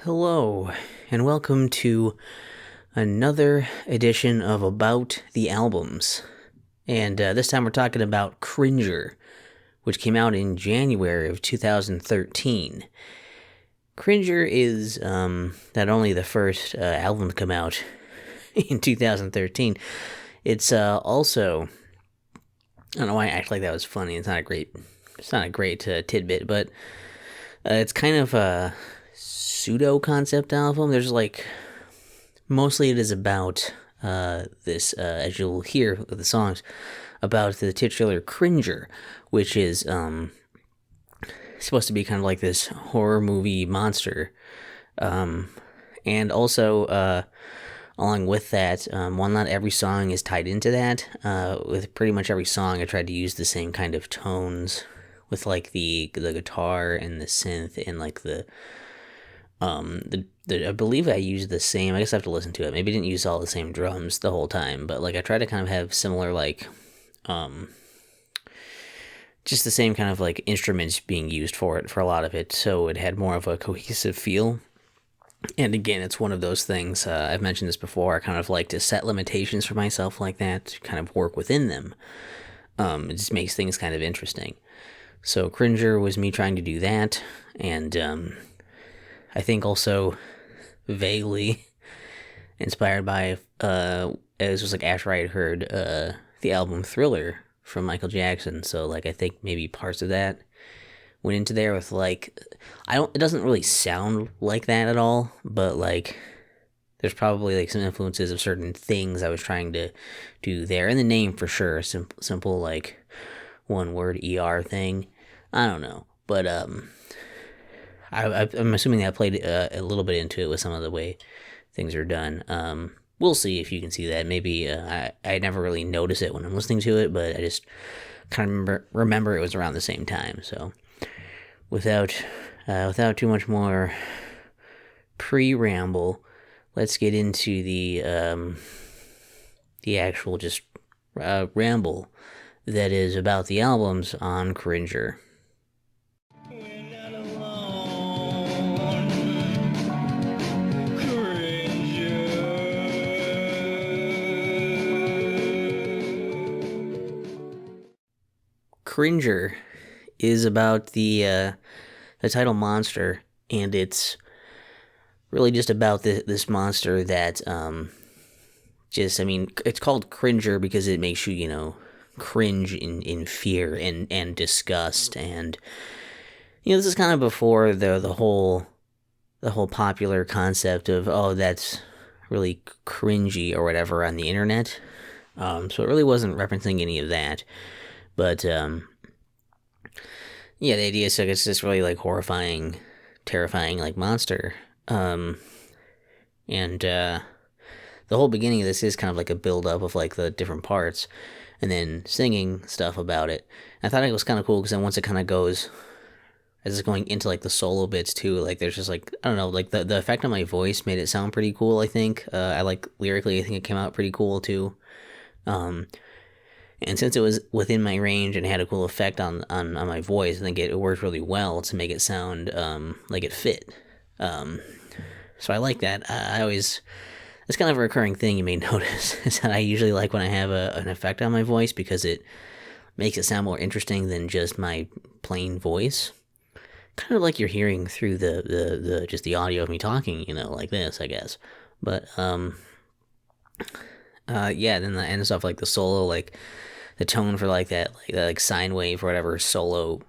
Hello, and welcome to another edition of About the Albums. And this time we're talking about Cringer, which came out in January of 2013. Cringer is not only the first album to come out in 2013, it's also, I don't know why I act like that was funny. It's not a great tidbit, but it's kind of a pseudo concept album. There's mostly it is about this, as you'll hear with the songs, about the titular Cringer, which is supposed to be kind of like this horror movie monster. And also, along with that, while not every song is tied into that, with pretty much every song I tried to use the same kind of tones with the guitar and the synth and I believe I used the same. I guess I have to listen to it. Maybe I didn't use all the same drums the whole time, but I try to kind of have similar just the same kind of instruments being used for it for a lot of it, so it had more of a cohesive feel. And again, it's one of those things. I've mentioned this before. I kind of like to set limitations for myself like that to kind of work within them. It just makes things kind of interesting. So Cringer was me trying to do that, and I think also vaguely inspired by, as was after I had heard the album Thriller from Michael Jackson. So I think maybe parts of that went into there with it doesn't really sound like that at all, but there's probably some influences of certain things I was trying to do there. And the name for sure, simple one word ER thing. I don't know, but I'm assuming that I played a little bit into it with some of the way things are done. We'll see if you can see that. Maybe I never really notice it when I'm listening to it, but I just kind of remember it was around the same time. So without too much more pre-ramble, let's get into the actual just ramble that is about the albums on Cringer. Cringer is about the title monster, and it's really just about this monster that it's called Cringer because it makes you cringe in fear and disgust. And this is kind of before the whole popular concept of, oh, that's really cringy or whatever on the internet. So it really wasn't referencing any of that. But, yeah, the idea is it's this really, horrifying, terrifying, monster. And, the whole beginning of this is kind of a build-up of, the different parts, and then singing stuff about it. I thought it was kind of cool, because then once it kind of goes, as it's going into, the solo bits, too, there's just, I don't know, the effect on my voice made it sound pretty cool, I think. Lyrically, I think it came out pretty cool, too. And since it was within my range and had a cool effect on my voice, I think it worked really well to make it sound like it fit. So I like that. It's kind of a recurring thing you may notice, is that I usually like when I have an effect on my voice, because it makes it sound more interesting than just my plain voice. Kind of like you're hearing through the just the audio of me talking, like this, I guess. But, yeah, then the end stuff, the solo, the tone for that sine wave or whatever solo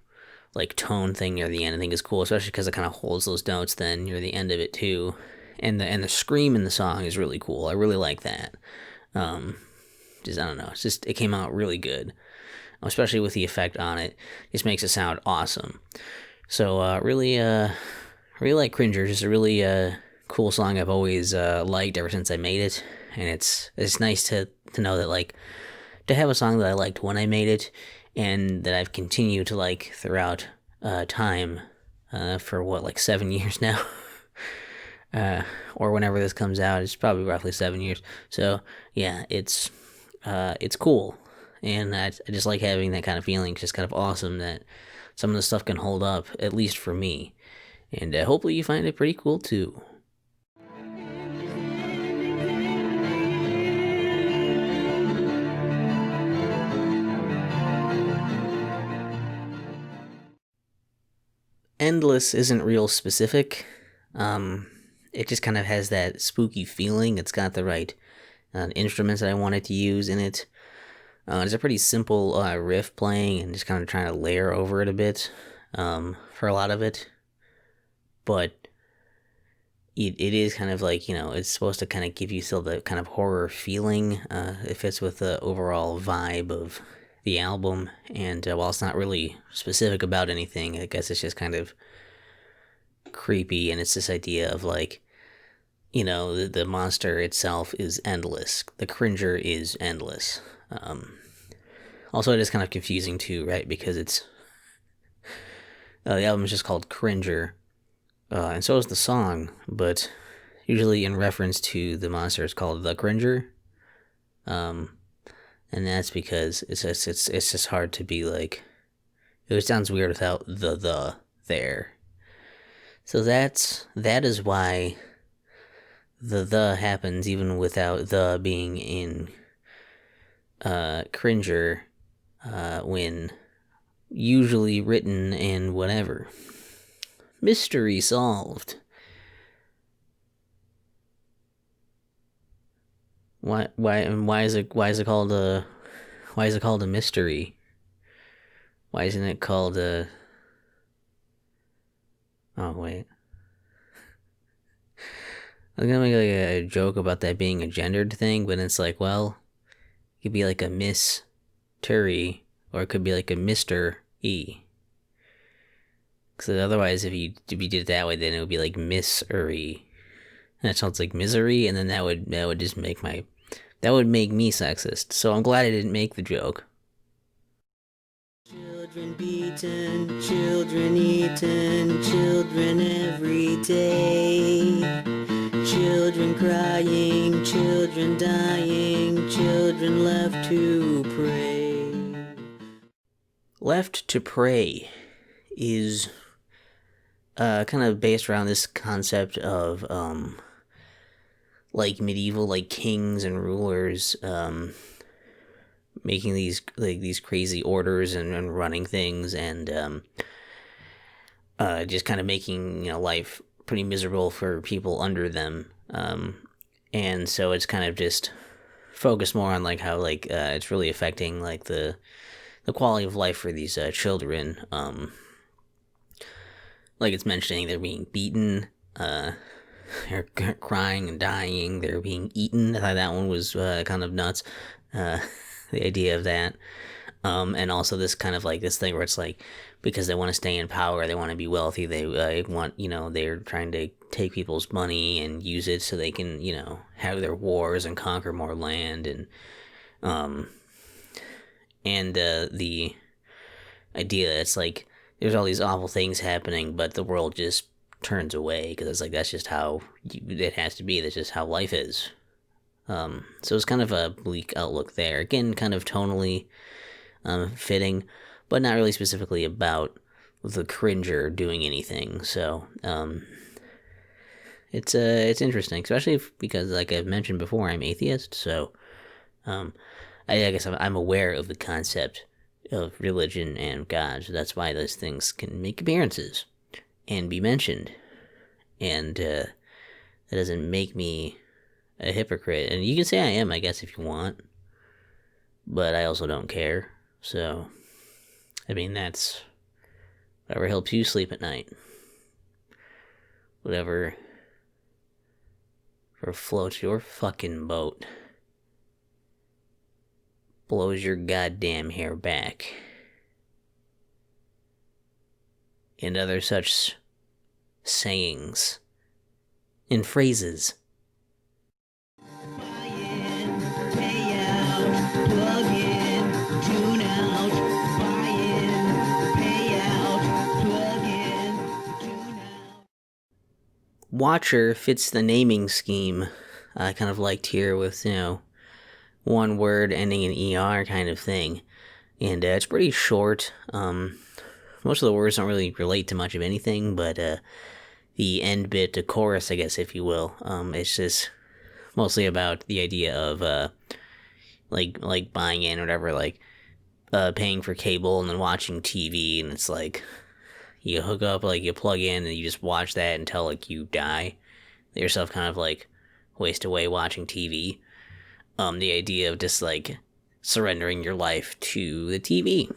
tone thing near the end, I think is cool, especially because it kind of holds those notes then near the end of it too. And the scream in the song is really cool. I really like that. Just, I don't know, it came out really good, especially with the effect on it. Just makes it sound awesome. So really like Cringer. Just a really cool song I've always liked ever since I made it. And it's nice to know that to have a song that I liked when I made it, and that I've continued to like throughout time, for 7 years now, or whenever this comes out. It's probably roughly 7 years. So yeah, it's cool, and I just like having that kind of feeling. It's just kind of awesome that some of the stuff can hold up, at least for me. And hopefully you find it pretty cool too. Endless isn't real specific. It just kind of has that spooky feeling. It's got the right instruments that I wanted to use in it. It's a pretty simple riff playing and just kind of trying to layer over it a bit for a lot of it. But it is kind of like, it's supposed to kind of give you still the kind of horror feeling. It fits with the overall vibe of the album. And while it's not really specific about anything, I guess it's just kind of creepy. And it's this idea of like, the monster itself is endless. The Cringer is endless. Also, it is kind of confusing too, right? Because it's the album is just called Cringer, and so is the song. But usually, in reference to the monster, it's called the Cringer, and that's because it's just hard to be like. It sounds weird without the there. So that is why the happens even without the being in Cringer, when usually written in whatever. Mystery solved. Why is it called a mystery? Why isn't it called a... Oh, wait. I was gonna make like a joke about that being a gendered thing, but it's like, well, it could be like a Miss Turi, or it could be like a Mr. E. Because otherwise, if you did it that way, then it would be like Miss Uri. And that sounds like misery, and then that would just make me sexist. So I'm glad I didn't make the joke. Children beaten, children eaten, children every day. Children crying, children dying, children left to pray. Left to Pray is kind of based around this concept of like medieval like kings and rulers making these crazy orders and running things and just kind of making life pretty miserable for people under them, and so it's kind of just focused more on like how like it's really affecting like the quality of life for these children. Like it's mentioning they're being beaten, they're crying and dying, they're being eaten. I thought that one was kind of nuts. The idea of that. And also this kind of like this thing where it's like, because they want to stay in power, they want to be wealthy, they want, they're trying to take people's money and use it so they can, have their wars and conquer more land. And the idea that it's like, there's all these awful things happening, but the world just turns away, because it's like, that's just how it has to be, that's just how life is. So it's kind of a bleak outlook there. Again, kind of tonally fitting, but not really specifically about the Cringer doing anything. So it's interesting, especially because, like I've mentioned before, I'm atheist. So I guess I'm aware of the concept of religion and God. So that's why those things can make appearances and be mentioned, and that doesn't make me a hypocrite. And you can say I am, I guess, if you want, but I also don't care. So, I mean, that's whatever helps you sleep at night. Whatever floats your fucking boat. Blows your goddamn hair back. And other such sayings and phrases. Watcher fits the naming scheme I kind of liked here with, one word ending in ER kind of thing. And it's pretty short. Most of the words don't really relate to much of anything, but the end bit, the chorus, I guess, if you will. It's just mostly about the idea of like buying in or whatever, like paying for cable and then watching TV, and it's like you hook up, like you plug in and you just watch that until like you die. Let yourself kind of like waste away watching TV. The idea of just like surrendering your life to the TV.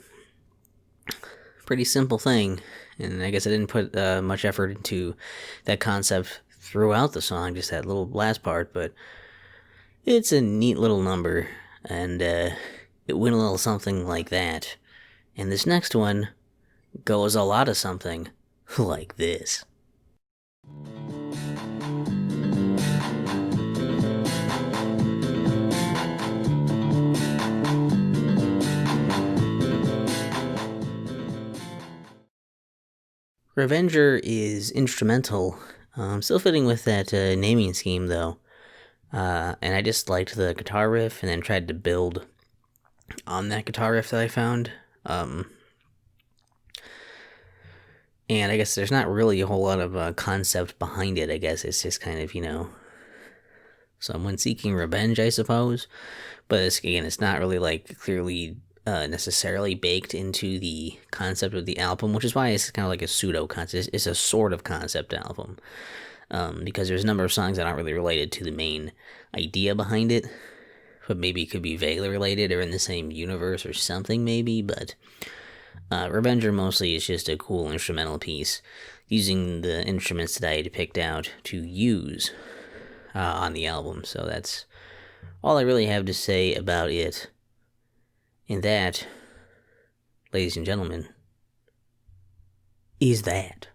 Pretty simple thing, and I guess I didn't put much effort into that concept throughout the song, just that little last part, but it's a neat little number, and it went a little something like that. And this next one goes a lot of something like this. Revenger is instrumental, still fitting with that naming scheme though, and I just liked the guitar riff and then tried to build on that guitar riff that I found, and I guess there's not really a whole lot of concept behind it. I guess it's just kind of, someone seeking revenge, I suppose, but it's not really like clearly necessarily baked into the concept of the album, which is why it's kind of like a pseudo concept. It's a sort of concept album, because there's a number of songs that aren't really related to the main idea behind it, but maybe it could be vaguely related or in the same universe or something maybe. But Revenger mostly is just a cool instrumental piece using the instruments that I had picked out to use on the album. So that's all I really have to say about it. And that, ladies and gentlemen, is that.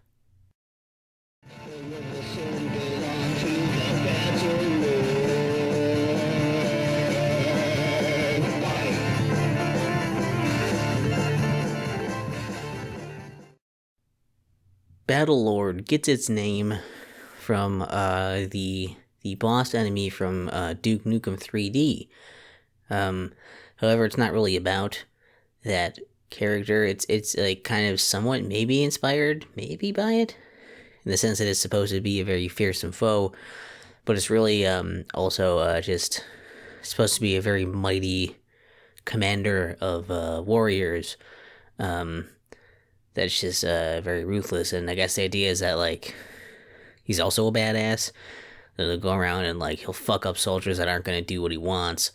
Battlelord gets its name from the boss enemy from Duke Nukem 3D. However, it's not really about that character. It's like kind of somewhat maybe inspired, maybe by it, in the sense that it's supposed to be a very fearsome foe, but it's really also just supposed to be a very mighty commander of warriors. That's just very ruthless, and I guess the idea is that like he's also a badass. He'll go around and like he'll fuck up soldiers that aren't going to do what he wants.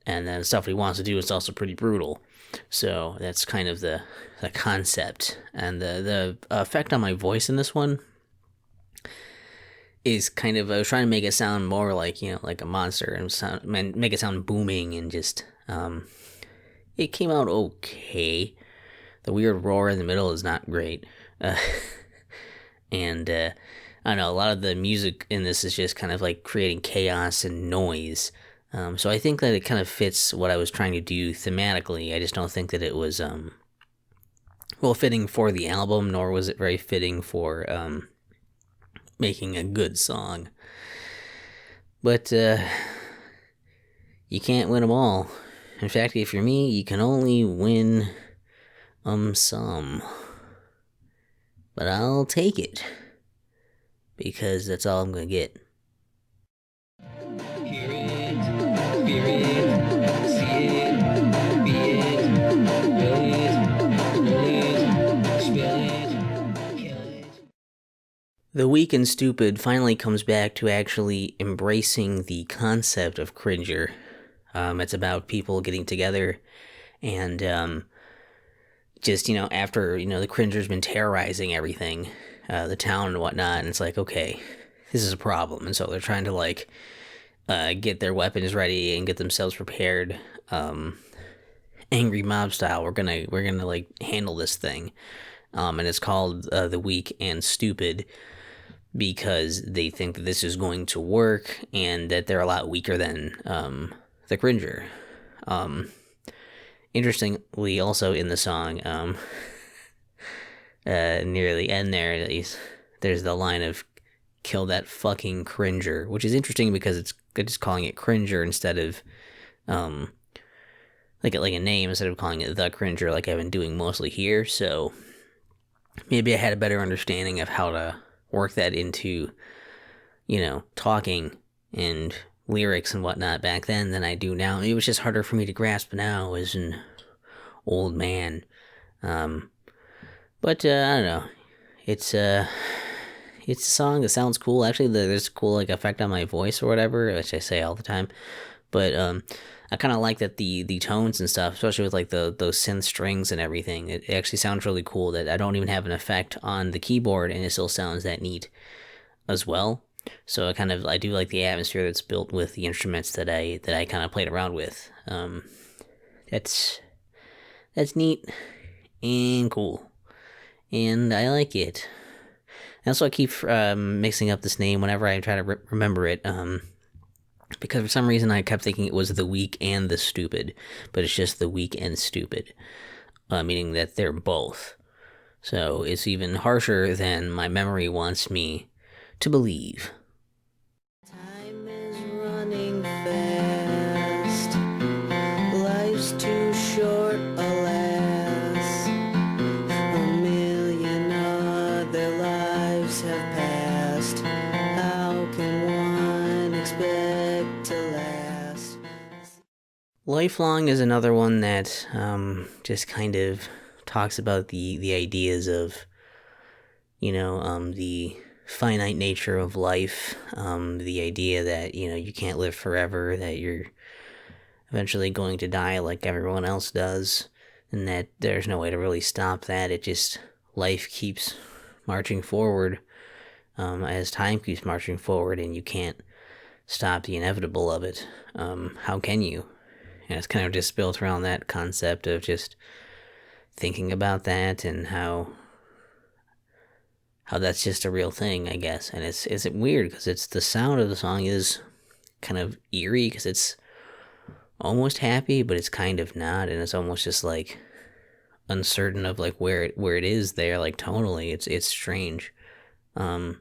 And then the stuff he wants to do is also pretty brutal. So that's kind of the concept. And the effect on my voice in this one is kind of, I was trying to make it sound more like, like a monster and make it sound booming and just, it came out okay. The weird roar in the middle is not great. And I don't know, a lot of the music in this is just kind of like creating chaos and noise. So I think that it kind of fits what I was trying to do thematically. I just don't think that it was, fitting for the album, nor was it very fitting for, making a good song. But, you can't win them all. In fact, if you're me, you can only win, some. But I'll take it. Because that's all I'm gonna get. The Weak and Stupid finally comes back to actually embracing the concept of Cringer. It's about people getting together and just, after, the Cringer's been terrorizing everything, the town and whatnot, and it's like, okay, this is a problem. And so they're trying to, like, get their weapons ready and get themselves prepared, angry mob style. We're gonna like handle this thing, and it's called The Weak and Stupid because they think that this is going to work and that they're a lot weaker than the Cringer. Interestingly, also in the song, near the end there, at least, there's the line of "kill that fucking Cringer," which is interesting because it's just calling it Cringer instead of like a name instead of calling it the Cringer like I've been doing mostly here. So maybe I had a better understanding of how to work that into, talking and lyrics and whatnot back then than I do now. It was just harder for me to grasp now as an old man. But I don't know. It's a song that sounds cool. Actually, there's a cool effect on my voice or whatever, which I say all the time. But I kind of like that the tones and stuff, especially with those synth strings and everything. It actually sounds really cool. That I don't even have an effect on the keyboard, and it still sounds that neat as well. So I do like the atmosphere that's built with the instruments that I kind of played around with. That's neat and cool, and I like it. And also, I keep mixing up this name whenever I try to remember it. Because for some reason I kept thinking it was The Weak and the Stupid, but it's just The Weak and Stupid, meaning that they're both. So it's even harsher than my memory wants me to believe. Time is running fast. Life's too short, alas. A million other lives have passed. How can one expect to last? Lifelong is another one that just kind of talks about the ideas of, the finite nature of life, the idea that, you can't live forever, that you're eventually going to die like everyone else does, and that there's no way to really stop that. Life keeps marching forward, as time keeps marching forward, and you can't stop the inevitable of it. How can you? And it's kind of just built around that concept of just thinking about that and how that's just a real thing, I guess. And it's weird because the sound of the song is kind of eerie because it's almost happy, but it's kind of not, and it's almost just uncertain of where it is there, tonally. It's strange. So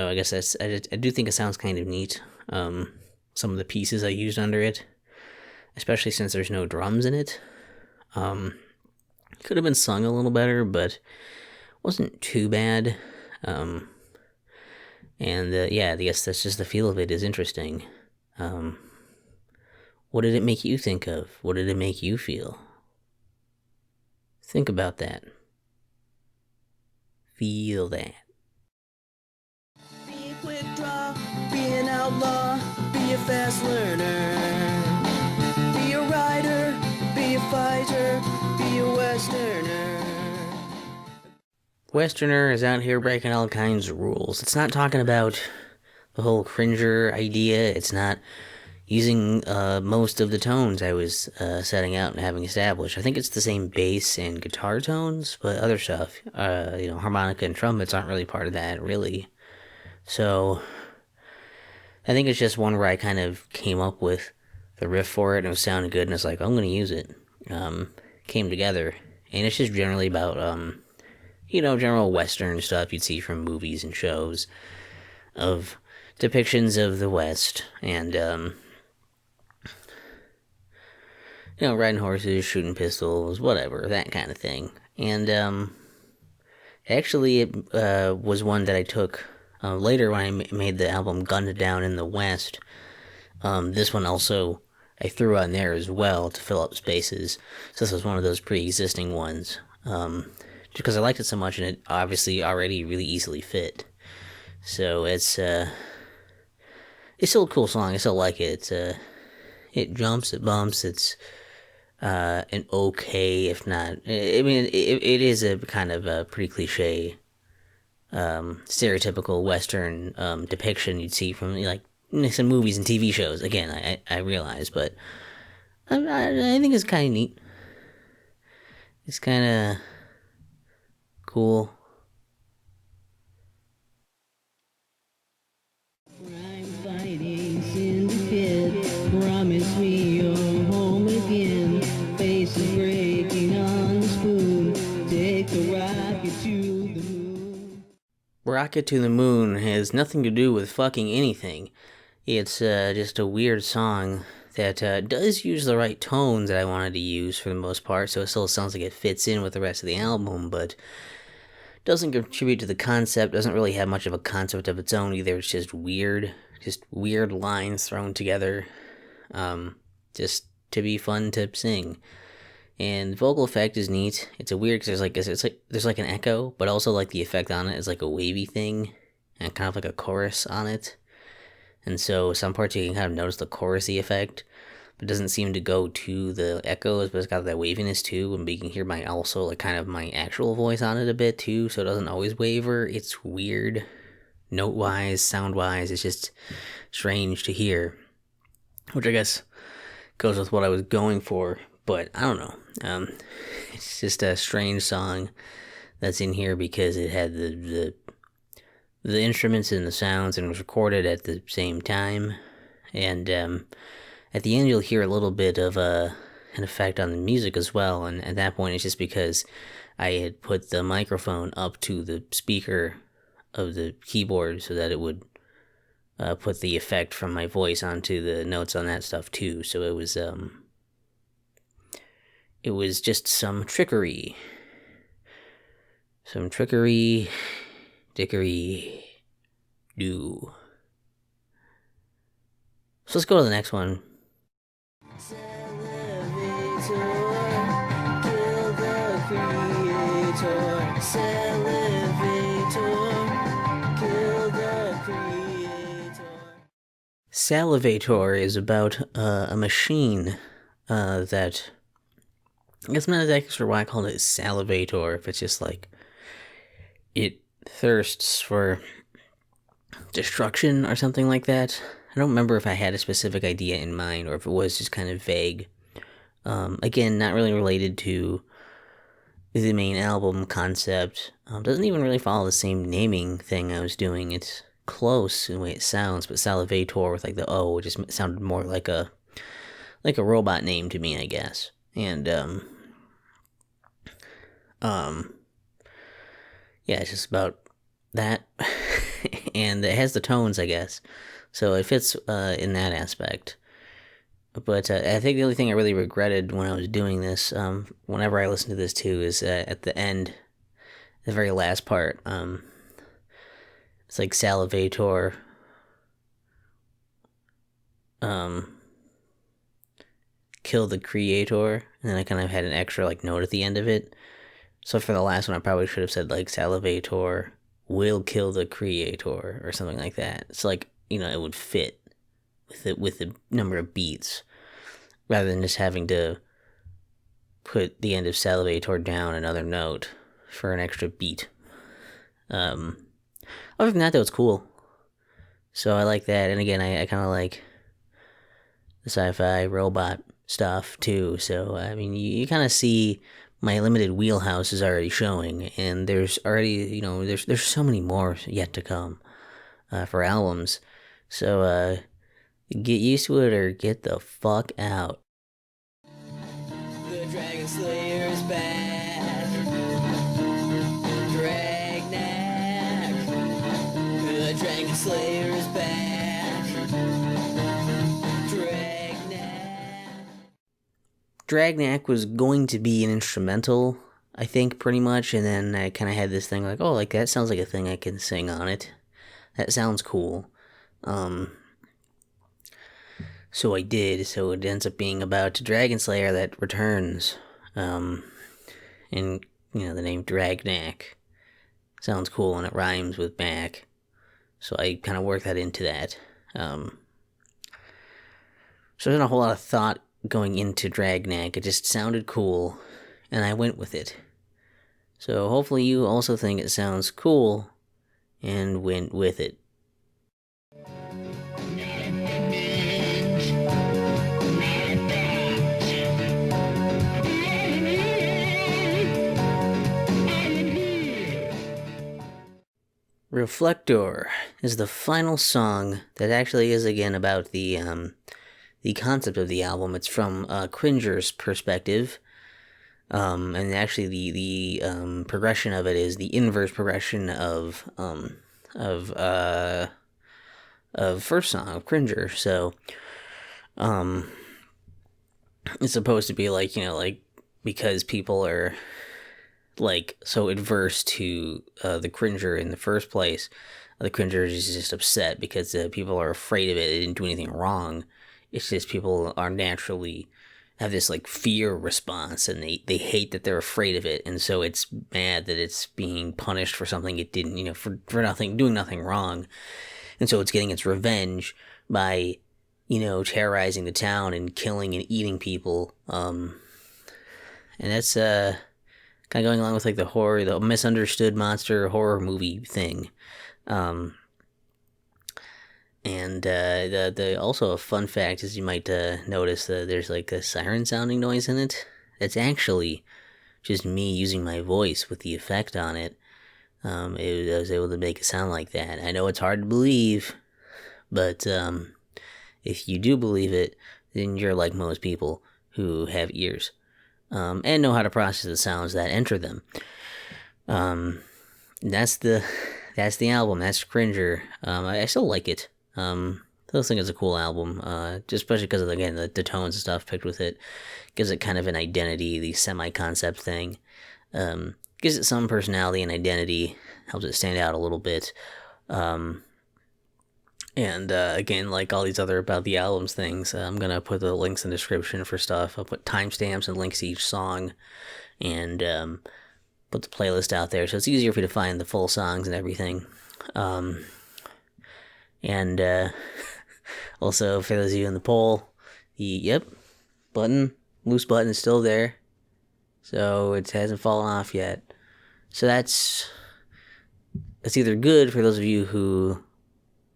I guess I do think it sounds kind of neat. Some of the pieces I used under it, especially since there's no drums in it, could have been sung a little better, but wasn't too bad. And I guess that's just the feel of it is interesting. What did it make you think of? What did it make you feel? Think about that. Feel that. Be a quick draw, be an outlaw, be a fast learner. Be a rider, be a fighter, be a westerner. Westerner is out here breaking all kinds of rules. It's not talking about the whole Cringer idea. It's not using most of the tones I was setting out and having established. I think it's the same bass and guitar tones, but other stuff, harmonica and trumpets aren't really part of that, really. So I think it's just one where I kind of came up with the riff for it and it was sounding good, and it's like, I'm going to use it. Came together, and it's just generally about general Western stuff you'd see from movies and shows of depictions of the West, and, riding horses, shooting pistols, whatever, that kind of thing. And, actually, it was one that I took later when I made the album Gunned Down in the West. This one also I threw on there as well to fill up spaces, so this was one of those pre-existing ones. Because I liked it so much, and it obviously already really easily fit. So it's still a cool song. I still like it. It jumps, it bumps. It's an okay, if not. I mean, it is a kind of a pretty cliche, stereotypical Western depiction you'd see from some movies and TV shows. Again, I realize, but I think it's kind of neat. It's kind of cool. I'm fighting in the pit. Promise me you're home again. Faces breaking on the spoon. Take the rocket to the moon. Rocket to the Moon has nothing to do with fucking anything. It's just a weird song that does use the right tones that I wanted to use for the most part, so it still sounds like it fits in with the rest of the album, but doesn't contribute to the concept, doesn't really have much of a concept of its own either. It's just weird lines thrown together, just to be fun to sing. And the vocal effect is neat. It's a weird, because there's like an echo, but also like the effect on it is like a wavy thing, and kind of like a chorus on it. And so some parts you can kind of notice the chorusy effect, but it doesn't seem to go to the echoes, but it's got that waviness too, and you can hear my also like kind of my actual voice on it a bit too, so it doesn't always waver. It's weird, note wise, sound wise. It's just strange to hear, which I guess goes with what I was going for. But I don't know. It's just a strange song that's in here because it had the instruments and the sounds and was recorded at the same time. And at the end, you'll hear a little bit of an effect on the music as well. And at that point, it's just because I had put the microphone up to the speaker of the keyboard so that it would put the effect from my voice onto the notes on that stuff too. So it was just some trickery. Some trickery, dickery, do. So let's go to the next one. Salivator, kill the creator. Salivator, kill the creator. Salivator is about a machine that... I guess I'm not exactly sure why I called it Salivator, if it's just like it thirsts for destruction or something like that. I don't remember if I had a specific idea in mind or if it was just kind of vague. Again, not really related to the main album concept. Doesn't even really follow the same naming thing I was doing. It's close in the way it sounds, but Salivator with like the O just sounded more like a robot name to me, I guess. And yeah, it's just about that. And it has the tones, I guess, so it fits in that aspect. But I think the only thing I really regretted when I was doing this, whenever I listen to this too, is at the end, the very last part. It's like Salivator. Kill the creator, and then I kind of had an extra like note at the end of it. So for the last one, I probably should have said like Salivator will kill the creator or something like that. It's like, it would fit with the number of beats, rather than just having to put the end of Salivator down another note for an extra beat. Other than that, though, it's cool. So I like that, and again, I kind of like the sci-fi robot stuff too. So I mean, you kind of see my limited wheelhouse is already showing, and there's already there's so many more yet to come for albums. So get used to it or get the fuck out. The Dragon Slayer's back. Dragnac. The Dragon Slayer's back. Dragnac was going to be an instrumental, I think, pretty much, and then I kind of had this thing like, oh, like that sounds like a thing I can sing on it. That sounds cool. So I did, so it ends up being about Dragon Slayer that returns. And, the name Dragnac sounds cool and it rhymes with back. So I kind of worked that into that. So there's not a whole lot of thought going into Dragnac. It just sounded cool, and I went with it. So hopefully you also think it sounds cool, and went with it. Reflector is the final song that actually is again about the concept of the album. It's from Cringer's perspective, and actually the progression of it is the inverse progression of first song of Cringer. So it's supposed to be like because people are like so adverse to the Cringer in the first place. The Cringer is just upset because people are afraid of it. They didn't do anything wrong. It's just people are naturally have this like fear response, and they hate that they're afraid of it, and so it's mad that it's being punished for something it didn't, for nothing, doing nothing wrong, and so it's getting its revenge by terrorizing the town and killing and eating people. And that's kind of going along with like the misunderstood monster horror movie thing. Um, and the also a fun fact is you might notice that there's like a siren sounding noise in it. It's actually just me using my voice with the effect on it. I was able to make it sound like that. I know it's hard to believe, but if you do believe it, then you're like most people who have ears and know how to process the sounds that enter them. That's the album. That's Cringer. I still like it. I still think it's a cool album, just especially because of, again, the tones and stuff picked with it. Gives it kind of an identity, the semi-concept thing. Gives it some personality and identity. Helps it stand out a little bit. And again, like all these other About the Albums things, I'm going to put the links in the description for stuff. I'll put timestamps and links to each song, and put the playlist out there so it's easier for you to find the full songs and everything. And also, for those of you in the poll, the loose button is still there, so it hasn't fallen off yet. So that's either good for those of you who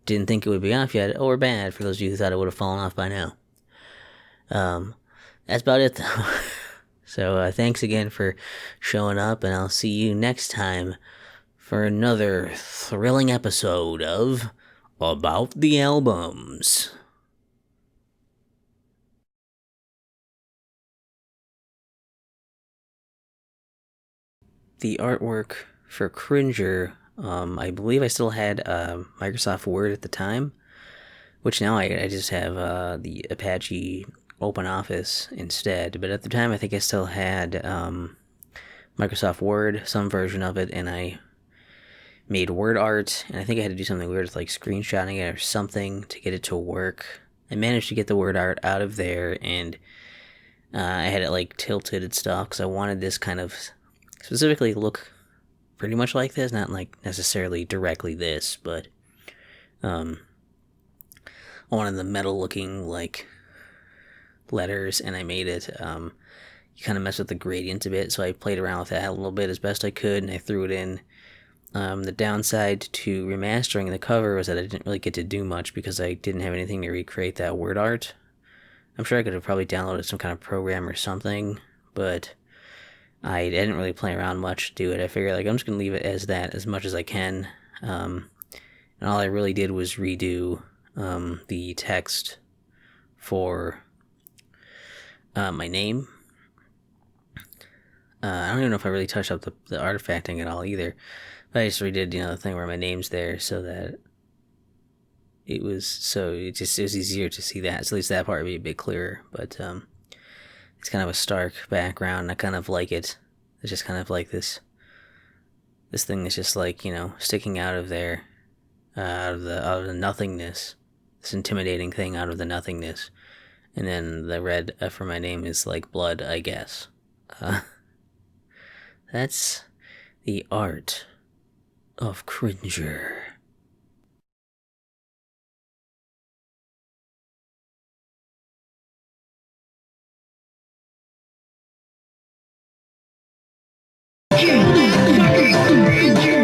didn't think it would be off yet, or bad for those of you who thought it would have fallen off by now. That's about it, though. So thanks again for showing up, and I'll see you next time for another thrilling episode of About the Albums. The artwork for Cringer, I believe I still had Microsoft Word at the time, which now I just have the Apache OpenOffice instead. But at the time, I think I still had Microsoft Word, some version of it, and I made word art, and I think I had to do something weird with like screenshotting it or something to get it to work. I managed to get the word art out of there, and I had it like tilted and stuff because I wanted this kind of specifically look pretty much like this, not like necessarily directly this, but I wanted the metal looking like letters, and I made it you kind of mess with the gradient a bit, so I played around with that a little bit as best I could, and I threw it in. The downside to remastering the cover was that I didn't really get to do much because I didn't have anything to recreate that word art. I'm sure I could have probably downloaded some kind of program or something, but I didn't really play around much to do it. I figured like I'm just going to leave it as that as much as I can. And all I really did was redo the text for my name. I don't even know if I really touched up the artifacting at all either. But I just redid, the thing where my name's there so that it was easier to see that. So at least that part would be a bit clearer. But it's kind of a stark background. I kind of like it. It's just kind of like this thing that's just like, sticking out of there, out of the nothingness. This intimidating thing out of the nothingness. And then the red for my name is like blood, I guess. That's the art of Cringer. Cringer.